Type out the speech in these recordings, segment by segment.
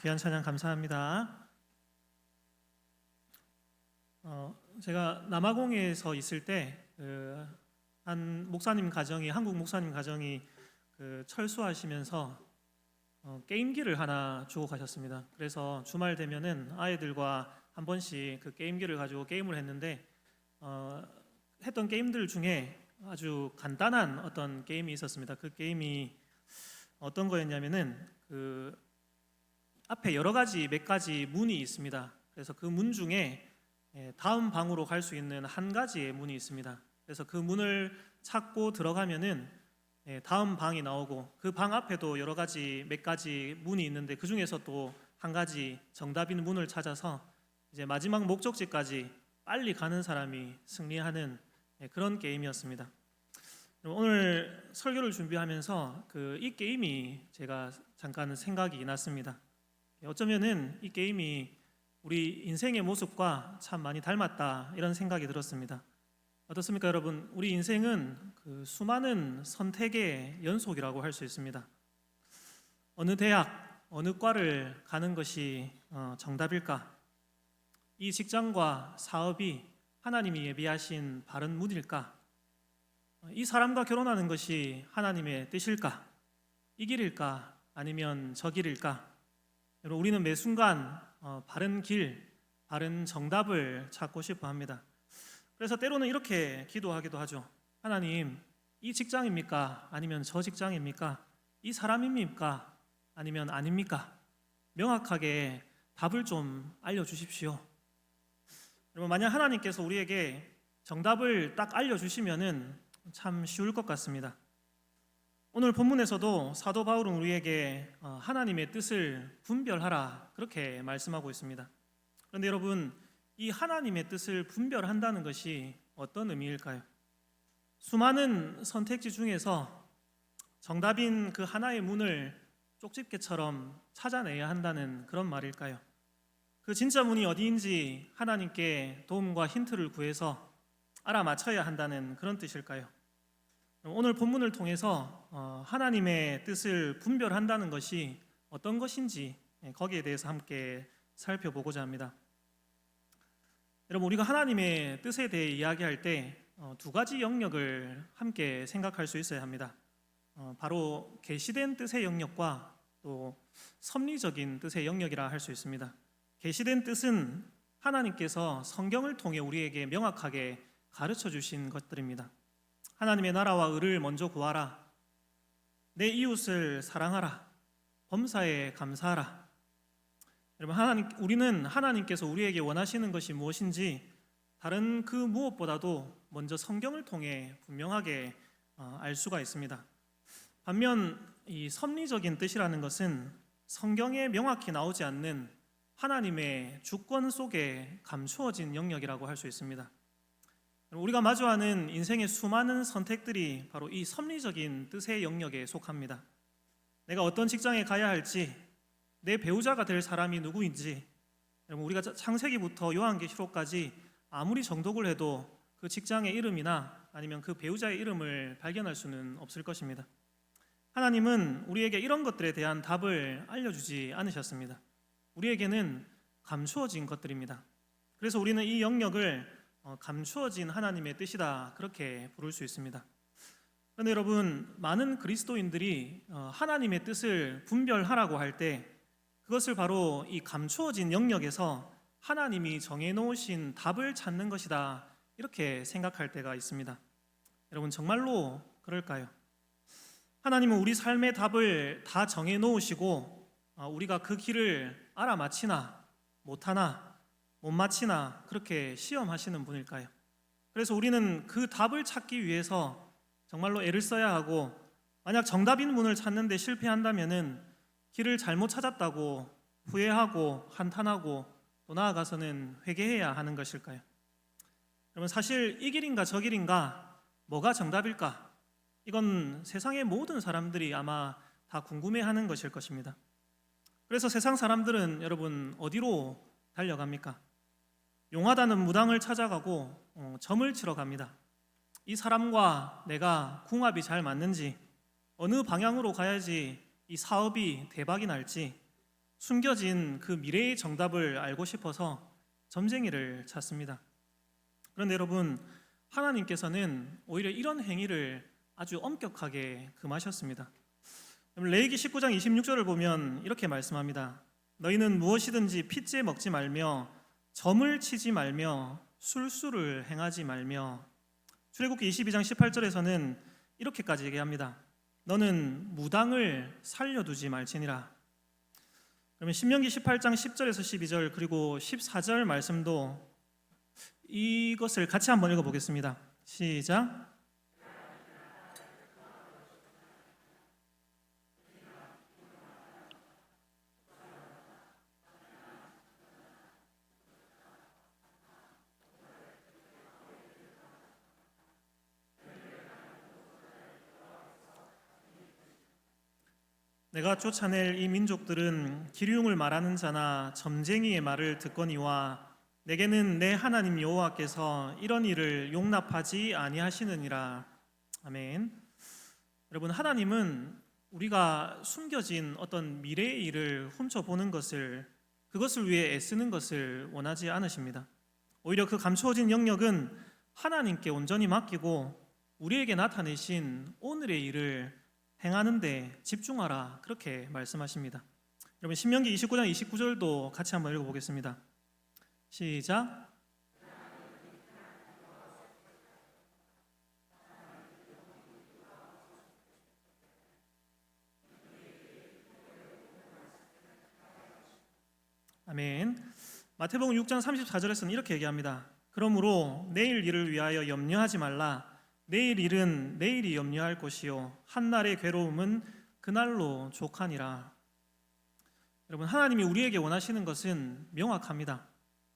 귀한 찬양 감사합니다. 제가 남아공에서 있을 때 한 목사님 가정이 한국 목사님 가정이 철수하시면서 게임기를 하나 주고 가셨습니다. 그래서 주말 되면은 아이들과 한 번씩 그 게임기를 가지고 게임을 했는데 했던 게임들 중에 아주 간단한 어떤 게임이 있었습니다. 그 게임이 어떤 거였냐면은 앞에 몇 가지 문이 있습니다. 그래서 그 문 중에 다음 방으로 갈 수 있는 한 가지의 문이 있습니다. 그래서 그 문을 찾고 들어가면은 다음 방이 나오고 그 방 앞에도 몇 가지 문이 있는데 그 중에서 또 한 가지 정답인 문을 찾아서 이제 마지막 목적지까지 빨리 가는 사람이 승리하는 그런 게임이었습니다. 오늘 설교를 준비하면서 이 게임이 제가 잠깐 생각이 났습니다. 어쩌면은 이 게임이 우리 인생의 모습과 참 많이 닮았다 이런 생각이 들었습니다. 어떻습니까, 여러분? 우리 인생은 수많은 선택의 연속이라고 할 수 있습니다. 어느 대학, 어느 과를 가는 것이 정답일까? 이 직장과 사업이 하나님이 예비하신 바른 문일까? 이 사람과 결혼하는 것이 하나님의 뜻일까? 이 길일까? 아니면 저 길일까? 여러분, 우리는 매 순간 바른 길, 바른 정답을 찾고 싶어 합니다. 그래서 때로는 이렇게 기도하기도 하죠. 하나님, 이 직장입니까? 아니면 저 직장입니까? 이 사람입니까? 아니면 아닙니까? 명확하게 답을 좀 알려주십시오. 여러분, 만약 하나님께서 우리에게 정답을 딱 알려주시면은 참 쉬울 것 같습니다. 오늘 본문에서도 사도 바울은 우리에게 하나님의 뜻을 분별하라 그렇게 말씀하고 있습니다. 그런데 여러분, 이 하나님의 뜻을 분별한다는 것이 어떤 의미일까요? 수많은 선택지 중에서 정답인 그 하나의 문을 쪽집게처럼 찾아내야 한다는 그런 말일까요? 그 진짜 문이 어디인지 하나님께 도움과 힌트를 구해서 알아맞혀야 한다는 그런 뜻일까요? 오늘 본문을 통해서 하나님의 뜻을 분별한다는 것이 어떤 것인지 거기에 대해서 함께 살펴보고자 합니다. 여러분, 우리가 하나님의 뜻에 대해 이야기할 때 두 가지 영역을 함께 생각할 수 있어야 합니다. 바로 계시된 뜻의 영역과 또 섭리적인 뜻의 영역이라 할 수 있습니다. 계시된 뜻은 하나님께서 성경을 통해 우리에게 명확하게 가르쳐 주신 것들입니다. 하나님의 나라와 의를 먼저 구하라. 내 이웃을 사랑하라. 범사에 감사하라. 여러분, 우리는 하나님께서 우리에게 원하시는 것이 무엇인지 다른 그 무엇보다도 먼저 성경을 통해 분명하게 알 수가 있습니다. 반면 이 섭리적인 뜻이라는 것은 성경에 명확히 나오지 않는 하나님의 주권 속에 감추어진 영역이라고 할 수 있습니다. 우리가 마주하는 인생의 수많은 선택들이 바로 이 섭리적인 뜻의 영역에 속합니다. 내가 어떤 직장에 가야 할지, 내 배우자가 될 사람이 누구인지, 우리가 창세기부터 요한계시록까지 아무리 정독을 해도 그 직장의 이름이나 아니면 그 배우자의 이름을 발견할 수는 없을 것입니다. 하나님은 우리에게 이런 것들에 대한 답을 알려주지 않으셨습니다. 우리에게는 감추어진 것들입니다. 그래서 우리는 이 영역을 감추어진 하나님의 뜻이다 그렇게 부를 수 있습니다. 그런데 여러분, 많은 그리스도인들이 하나님의 뜻을 분별하라고 할 때 그것을 바로 이 감추어진 영역에서 하나님이 정해놓으신 답을 찾는 것이다 이렇게 생각할 때가 있습니다. 여러분, 정말로 그럴까요? 하나님은 우리 삶의 답을 다 정해놓으시고 우리가 그 길을 알아맞히나 못하나 못 맞히나 그렇게 시험하시는 분일까요? 그래서 우리는 그 답을 찾기 위해서 정말로 애를 써야 하고, 만약 정답인 문을 찾는데 실패한다면은 길을 잘못 찾았다고 후회하고 한탄하고 또 나아가서는 회개해야 하는 것일까요? 여러분, 사실 이 길인가 저 길인가 뭐가 정답일까? 이건 세상의 모든 사람들이 아마 다 궁금해하는 것일 것입니다. 그래서 세상 사람들은 여러분 어디로 달려갑니까? 용하다는 무당을 찾아가고 점을 치러 갑니다. 이 사람과 내가 궁합이 잘 맞는지, 어느 방향으로 가야지 이 사업이 대박이 날지, 숨겨진 그 미래의 정답을 알고 싶어서 점쟁이를 찾습니다. 그런데 여러분, 하나님께서는 오히려 이런 행위를 아주 엄격하게 금하셨습니다. 레위기 19장 26절을 보면 이렇게 말씀합니다. 너희는 무엇이든지 핏째 먹지 말며 점을 치지 말며 술수를 행하지 말며. 출애굽기 22장 18절에서는 이렇게까지 얘기합니다. 너는 무당을 살려두지 말지니라. 그러면 신명기 18장 10절에서 12절 그리고 14절 말씀도 이것을 같이 한번 읽어보겠습니다. 시작. 내가 쫓아낼 이 민족들은 기륭을 말하는 자나 점쟁이의 말을 듣거니와 내게는 내 하나님 여호와께서 이런 일을 용납하지 아니하시느니라. 아멘. 여러분, 하나님은 우리가 숨겨진 어떤 미래의 일을 훔쳐보는 것을, 그것을 위해 애쓰는 것을 원하지 않으십니다. 오히려 그 감추어진 영역은 하나님께 온전히 맡기고 우리에게 나타내신 오늘의 일을 행하는 데 집중하라, 그렇게 말씀하십니다. 여러분, 신명기 29장 29절도 같이 한번 읽어보겠습니다. 시작. 아멘. 마태복음 6장 34절에서는 이렇게 얘기합니다. 그러므로 내일 일을 위하여 염려하지 말라. 내일 일은 내일이 염려할 것이요 한날의 괴로움은 그날로 족하니라. 여러분, 하나님이 우리에게 원하시는 것은 명확합니다.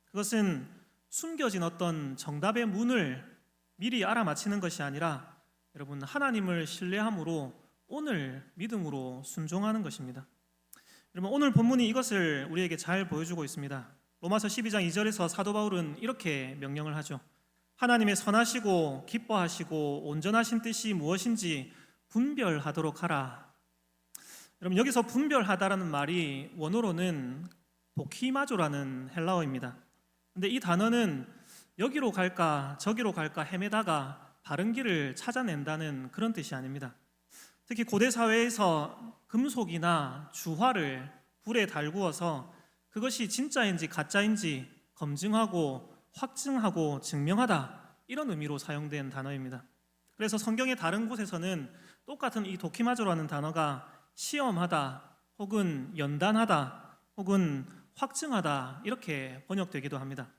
그것은 숨겨진 어떤 정답의 문을 미리 알아맞히는 것이 아니라 여러분, 하나님을 신뢰함으로 오늘 믿음으로 순종하는 것입니다. 여러분, 오늘 본문이 이것을 우리에게 잘 보여주고 있습니다. 로마서 12장 2절에서 사도 바울은 이렇게 명령을 하죠. 하나님의 선하시고 기뻐하시고 온전하신 뜻이 무엇인지 분별하도록 하라. 여러분, 여기서 분별하다라는 말이 원어로는 도키마조라는 헬라어입니다. 근데 이 단어는 여기로 갈까 저기로 갈까 헤매다가 바른 길을 찾아낸다는 그런 뜻이 아닙니다. 특히 고대 사회에서 금속이나 주화를 불에 달구어서 그것이 진짜인지 가짜인지 검증하고 확증하고 증명하다, 이런 의미로 사용된 단어입니다. 그래서 성경의 다른 곳에서는 똑같은 이 도키마조라는 단어가 시험하다 혹은 연단하다 혹은 확증하다 이렇게 번역되기도 합니다.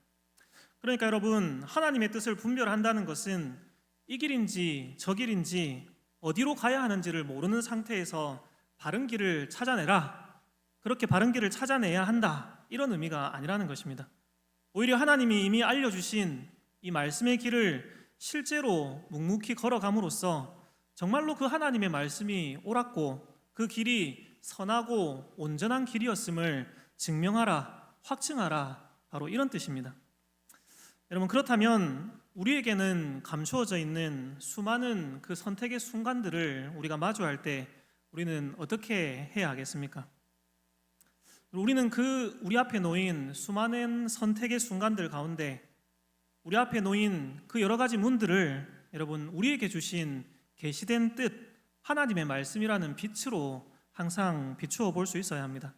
그러니까 여러분, 하나님의 뜻을 분별한다는 것은 이 길인지 저 길인지 어디로 가야 하는지를 모르는 상태에서 바른 길을 찾아내라, 그렇게 바른 길을 찾아내야 한다, 이런 의미가 아니라는 것입니다. 오히려 하나님이 이미 알려주신 이 말씀의 길을 실제로 묵묵히 걸어감으로써 정말로 그 하나님의 말씀이 옳았고 그 길이 선하고 온전한 길이었음을 증명하라, 확증하라, 바로 이런 뜻입니다. 여러분, 그렇다면 우리에게는 감추어져 있는 수많은 그 선택의 순간들을 우리가 마주할 때 우리는 어떻게 해야 하겠습니까? 우리는 우리 앞에 놓인 수많은 선택의 순간들 가운데 우리 앞에 놓인 그 여러 가지 문들을 여러분, 우리에게 주신 계시된 뜻, 하나님의 말씀이라는 빛으로 항상 비추어 볼 수 있어야 합니다.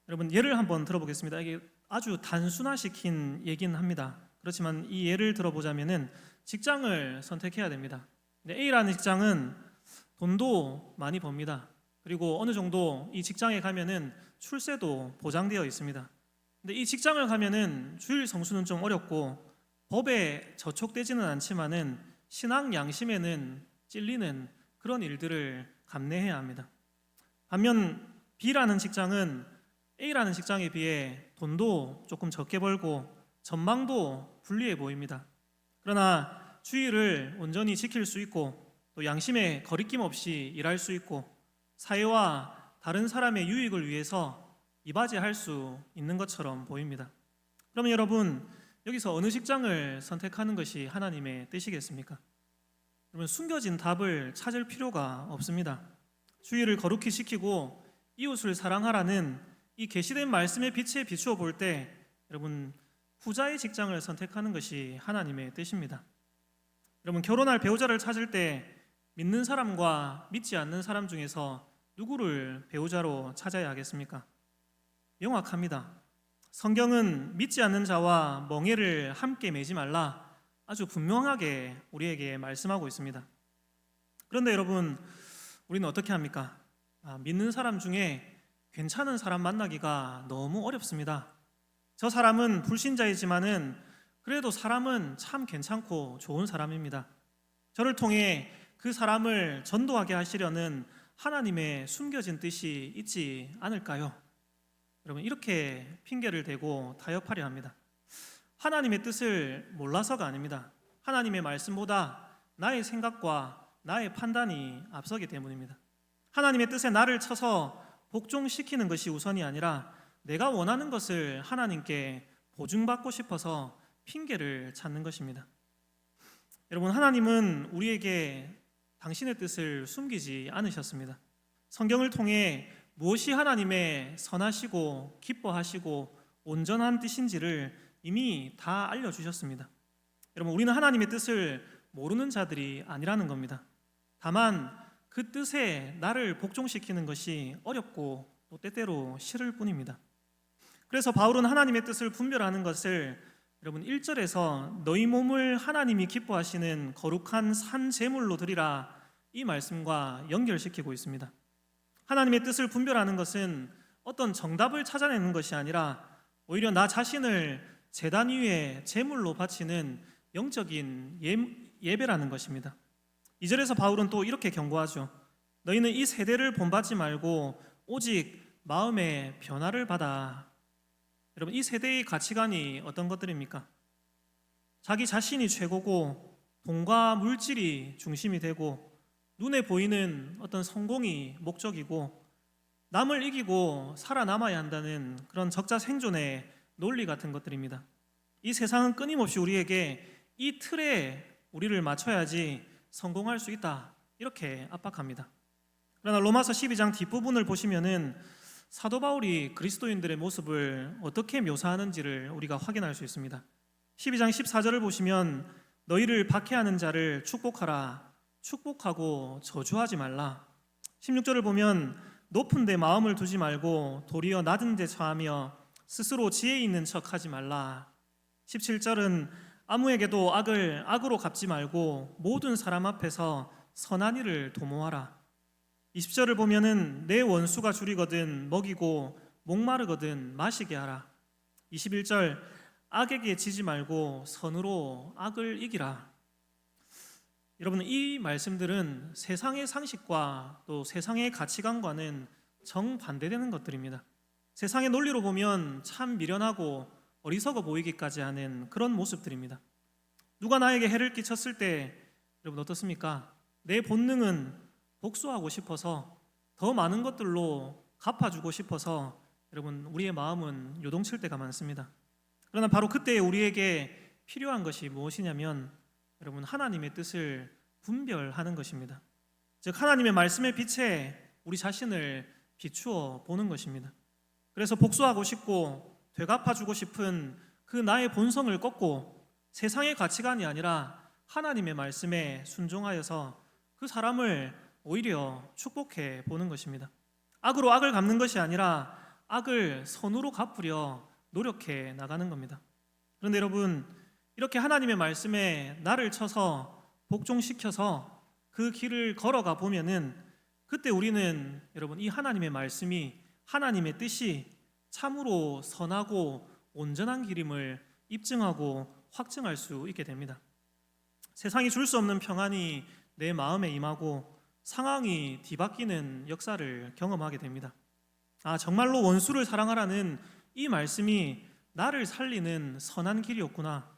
여러분, 예를 한번 들어보겠습니다. 이게 아주 단순화시킨 얘기는 합니다. 그렇지만 이 예를 들어보자면은 직장을 선택해야 됩니다. A라는 직장은 돈도 많이 법니다. 그리고 어느 정도 이 직장에 가면은 출세도 보장되어 있습니다. 근데 이 직장을 가면은 주일 성수는 좀 어렵고 법에 저촉되지는 않지만은 신앙 양심에는 찔리는 그런 일들을 감내해야 합니다. 반면 B라는 직장은 A라는 직장에 비해 돈도 조금 적게 벌고 전망도 불리해 보입니다. 그러나 주의를 온전히 지킬 수 있고 또 양심에 거리낌 없이 일할 수 있고 사회와 다른 사람의 유익을 위해서 이바지할 수 있는 것처럼 보입니다. 그러면 여러분, 여기서 어느 직장을 선택하는 것이 하나님의 뜻이겠습니까? 여러분, 숨겨진 답을 찾을 필요가 없습니다. 주의를 거룩히 지키고 이웃을 사랑하라는 이 계시된 말씀의 빛에 비추어 볼 때 여러분 후자의 직장을 선택하는 것이 하나님의 뜻입니다. 여러분 결혼할 배우자를 찾을 때 믿는 사람과 믿지 않는 사람 중에서 누구를 배우자로 찾아야 하겠습니까? 명확합니다. 성경은 믿지 않는 자와 멍에를 함께 매지 말라 아주 분명하게 우리에게 말씀하고 있습니다. 그런데 여러분 우리는 어떻게 합니까? 믿는 사람 중에 괜찮은 사람 만나기가 너무 어렵습니다. 저 사람은 불신자이지만은 그래도 사람은 참 괜찮고 좋은 사람입니다. 저를 통해 그 사람을 전도하게 하시려는 하나님의 숨겨진 뜻이 있지 않을까요? 여러분 이렇게 핑계를 대고 타협하려 합니다. 하나님의 뜻을 몰라서가 아닙니다. 하나님의 말씀보다 나의 생각과 나의 판단이 앞서기 때문입니다. 하나님의 뜻에 나를 쳐서 복종시키는 것이 우선이 아니라 내가 원하는 것을 하나님께 보증받고 싶어서 핑계를 찾는 것입니다. 여러분 하나님은 우리에게 당신의 뜻을 숨기지 않으셨습니다. 성경을 통해 무엇이 하나님의 선하시고 기뻐하시고 온전한 뜻인지를 이미 다 알려주셨습니다. 여러분 우리는 하나님의 뜻을 모르는 자들이 아니라는 겁니다. 다만 그 뜻에 나를 복종시키는 것이 어렵고 또 때때로 싫을 뿐입니다. 그래서 바울은 하나님의 뜻을 분별하는 것을 여러분 1절에서 너희 몸을 하나님이 기뻐하시는 거룩한 산 제물로 드리라 이 말씀과 연결시키고 있습니다. 하나님의 뜻을 분별하는 것은 어떤 정답을 찾아내는 것이 아니라 오히려 나 자신을 제단 위에 제물로 바치는 영적인 예배라는 것입니다. 2절에서 바울은 또 이렇게 경고하죠. 너희는 이 세대를 본받지 말고 오직 마음의 변화를 받아. 여러분 이 세대의 가치관이 어떤 것들입니까? 자기 자신이 최고고 돈과 물질이 중심이 되고 눈에 보이는 어떤 성공이 목적이고 남을 이기고 살아남아야 한다는 그런 적자생존의 논리 같은 것들입니다. 이 세상은 끊임없이 우리에게 이 틀에 우리를 맞춰야지 성공할 수 있다 이렇게 압박합니다. 그러나 로마서 12장 뒷부분을 보시면은 사도 바울이 그리스도인들의 모습을 어떻게 묘사하는지를 우리가 확인할 수 있습니다. 12장 14절을 보시면 너희를 박해하는 자를 축복하라 축복하고 저주하지 말라. 16절을 보면 높은 데 마음을 두지 말고 도리어 낮은 데 처하며 스스로 지혜 있는 척하지 말라. 17절은 아무에게도 악을 악으로 갚지 말고 모든 사람 앞에서 선한 일을 도모하라. 20절을 보면은 내 원수가 줄이거든 먹이고 목마르거든 마시게 하라. 21절 악에게 지지 말고 선으로 악을 이기라. 여러분 이 말씀들은 세상의 상식과 또 세상의 가치관과는 정반대되는 것들입니다. 세상의 논리로 보면 참 미련하고 어리석어 보이기까지 하는 그런 모습들입니다. 누가 나에게 해를 끼쳤을 때 여러분 어떻습니까? 내 본능은 복수하고 싶어서 더 많은 것들로 갚아주고 싶어서 여러분 우리의 마음은 요동칠 때가 많습니다. 그러나 바로 그때 우리에게 필요한 것이 무엇이냐면 여러분 하나님의 뜻을 분별하는 것입니다. 즉 하나님의 말씀의 빛에 우리 자신을 비추어 보는 것입니다. 그래서 복수하고 싶고 되갚아주고 싶은 그 나의 본성을 꺾고 세상의 가치관이 아니라 하나님의 말씀에 순종하여서 그 사람을 오히려 축복해 보는 것입니다. 악으로 악을 갚는 것이 아니라 악을 선으로 갚으려 노력해 나가는 겁니다. 그런데 여러분 이렇게 하나님의 말씀에 나를 쳐서 복종시켜서 그 길을 걸어가 보면은 그때 우리는 여러분 이 하나님의 말씀이 하나님의 뜻이 참으로 선하고 온전한 길임을 입증하고 확증할 수 있게 됩니다. 세상이 줄 수 없는 평안이 내 마음에 임하고 상황이 뒤바뀌는 역사를 경험하게 됩니다. 정말로 원수를 사랑하라는 이 말씀이 나를 살리는 선한 길이었구나.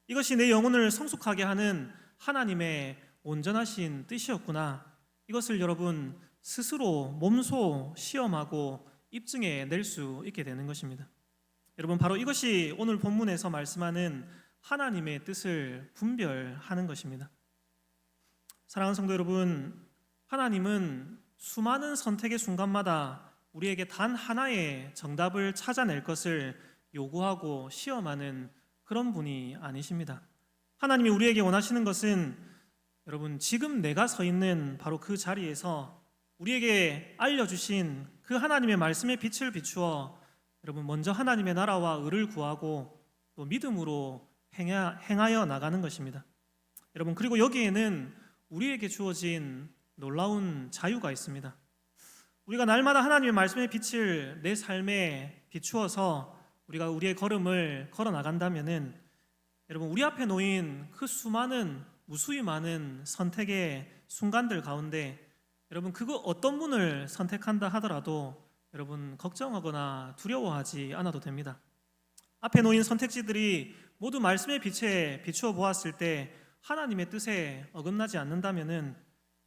이것이 내 영혼을 성숙하게 하는 하나님의 온전하신 뜻이었구나. 이것을 여러분 스스로 몸소 시험하고 입증해 낼 수 있게 되는 것입니다. 여러분 바로 이것이 오늘 본문에서 말씀하는 하나님의 뜻을 분별하는 것입니다. 사랑하는 성도 여러분, 하나님은 수많은 선택의 순간마다 우리에게 단 하나의 정답을 찾아낼 것을 요구하고 시험하는 그런 분이 아니십니다. 하나님이 우리에게 원하시는 것은 여러분, 지금 내가 서 있는 바로 그 자리에서 우리에게 알려주신 그 하나님의 말씀의 빛을 비추어 여러분, 먼저 하나님의 나라와 의를 구하고 또 믿음으로 행하여 나가는 것입니다. 여러분, 그리고 여기에는 우리에게 주어진 놀라운 자유가 있습니다. 우리가 날마다 하나님의 말씀의 빛을 내 삶에 비추어서 우리가 우리의 걸음을 걸어 나간다면은 여러분, 우리 앞에 놓인 그 수많은 무수히 많은 선택의 순간들 가운데 여러분, 그거 어떤 분을 선택한다 하더라도 여러분, 걱정하거나 두려워하지 않아도 됩니다. 앞에 놓인 선택지들이 모두 말씀의 빛에 비추어 보았을 때 하나님의 뜻에 어긋나지 않는다면은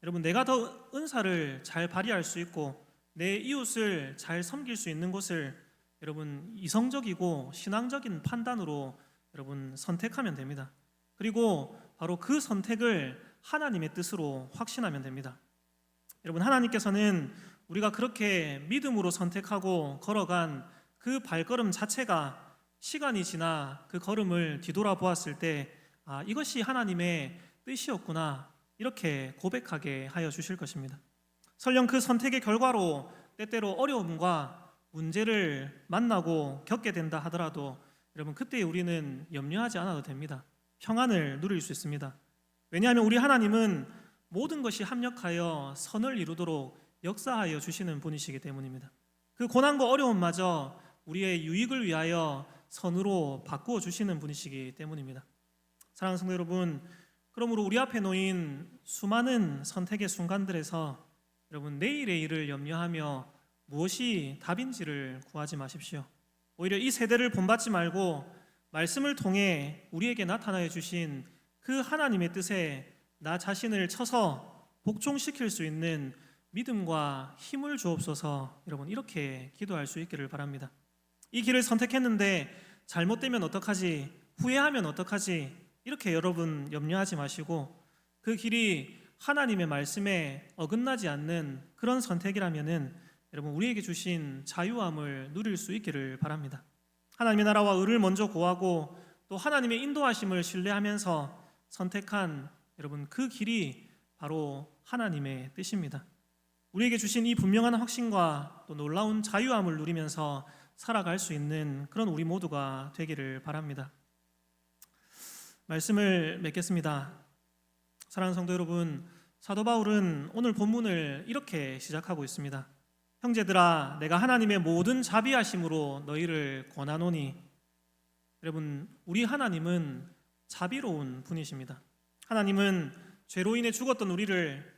여러분, 내가 더 은사를 잘 발휘할 수 있고 내 이웃을 잘 섬길 수 있는 곳을 여러분, 이성적이고 신앙적인 판단으로 여러분 선택하면 됩니다. 그리고 바로 그 선택을 하나님의 뜻으로 확신하면 됩니다. 여러분, 하나님께서는 우리가 그렇게 믿음으로 선택하고 걸어간 그 발걸음 자체가 시간이 지나 그 걸음을 뒤돌아보았을 때 이것이 하나님의 뜻이었구나, 이렇게 고백하게 하여 주실 것입니다. 설령 그 선택의 결과로 때때로 어려움과 문제를 만나고 겪게 된다 하더라도 여러분, 그때 우리는 염려하지 않아도 됩니다. 평안을 누릴 수 있습니다. 왜냐하면 우리 하나님은 모든 것이 합력하여 선을 이루도록 역사하여 주시는 분이시기 때문입니다. 그 고난과 어려움마저 우리의 유익을 위하여 선으로 바꾸어 주시는 분이시기 때문입니다. 사랑하는 성도 여러분, 그러므로 우리 앞에 놓인 수많은 선택의 순간들에서 여러분, 내일의 일을 염려하며 무엇이 답인지를 구하지 마십시오. 오히려 이 세대를 본받지 말고 말씀을 통해 우리에게 나타나여 주신 그 하나님의 뜻에 나 자신을 쳐서 복종시킬 수 있는 믿음과 힘을 주옵소서. 여러분, 이렇게 기도할 수 있기를 바랍니다. 이 길을 선택했는데 잘못되면 어떡하지? 후회하면 어떡하지? 이렇게 여러분 염려하지 마시고 그 길이 하나님의 말씀에 어긋나지 않는 그런 선택이라면은 여러분, 우리에게 주신 자유함을 누릴 수 있기를 바랍니다. 하나님의 나라와 의를 먼저 구하고 또 하나님의 인도하심을 신뢰하면서 선택한 여러분, 그 길이 바로 하나님의 뜻입니다. 우리에게 주신 이 분명한 확신과 또 놀라운 자유함을 누리면서 살아갈 수 있는 그런 우리 모두가 되기를 바랍니다. 말씀을 맺겠습니다. 사랑하는 성도 여러분, 사도 바울은 오늘 본문을 이렇게 시작하고 있습니다. 형제들아, 내가 하나님의 모든 자비하심으로 너희를 권하노니. 여러분, 우리 하나님은 자비로운 분이십니다. 하나님은 죄로 인해 죽었던 우리를,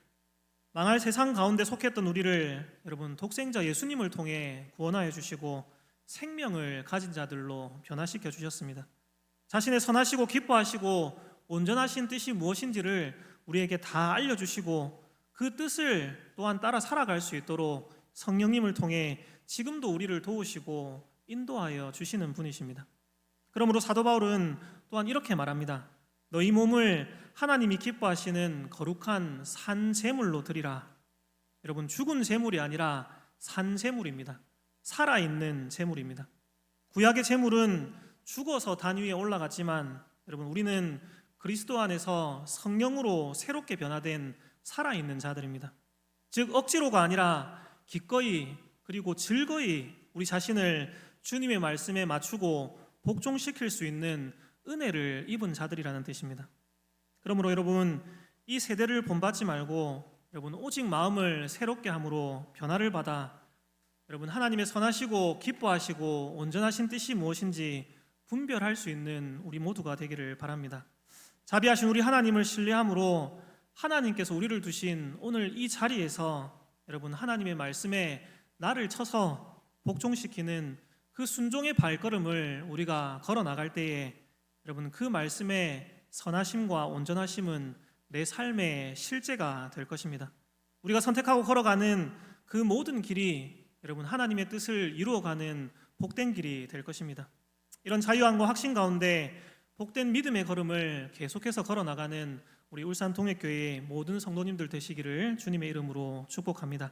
망할 세상 가운데 속했던 우리를 여러분, 독생자 예수님을 통해 구원하여 주시고 생명을 가진 자들로 변화시켜 주셨습니다. 자신의 선하시고 기뻐하시고 온전하신 뜻이 무엇인지를 우리에게 다 알려주시고 그 뜻을 또한 따라 살아갈 수 있도록 성령님을 통해 지금도 우리를 도우시고 인도하여 주시는 분이십니다. 그러므로 사도 바울은 또한 이렇게 말합니다. 너희 몸을 하나님이 기뻐하시는 거룩한 산 제물로 드리라. 여러분, 죽은 제물이 아니라 산 제물입니다. 살아있는 제물입니다. 구약의 제물은 죽어서 단 위에 올라갔지만 여러분, 우리는 그리스도 안에서 성령으로 새롭게 변화된 살아있는 자들입니다. 즉 억지로가 아니라 기꺼이 그리고 즐거이 우리 자신을 주님의 말씀에 맞추고 복종시킬 수 있는 은혜를 입은 자들이라는 뜻입니다. 그러므로 여러분, 이 세대를 본받지 말고 여러분, 오직 마음을 새롭게 함으로 변화를 받아 여러분, 하나님의 선하시고 기뻐하시고 온전하신 뜻이 무엇인지 분별할 수 있는 우리 모두가 되기를 바랍니다. 자비하신 우리 하나님을 신뢰함으로 하나님께서 우리를 두신 오늘 이 자리에서 여러분, 하나님의 말씀에 나를 쳐서 복종시키는 그 순종의 발걸음을 우리가 걸어 나갈 때에 여러분, 그 말씀의 선하심과 온전하심은 내 삶의 실제가 될 것입니다. 우리가 선택하고 걸어가는 그 모든 길이 여러분, 하나님의 뜻을 이루어가는 복된 길이 될 것입니다. 이런 자유함과 확신 가운데 복된 믿음의 걸음을 계속해서 걸어나가는 우리 울산 동역교회의 모든 성도님들 되시기를 주님의 이름으로 축복합니다.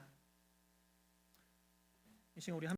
이 시간 우리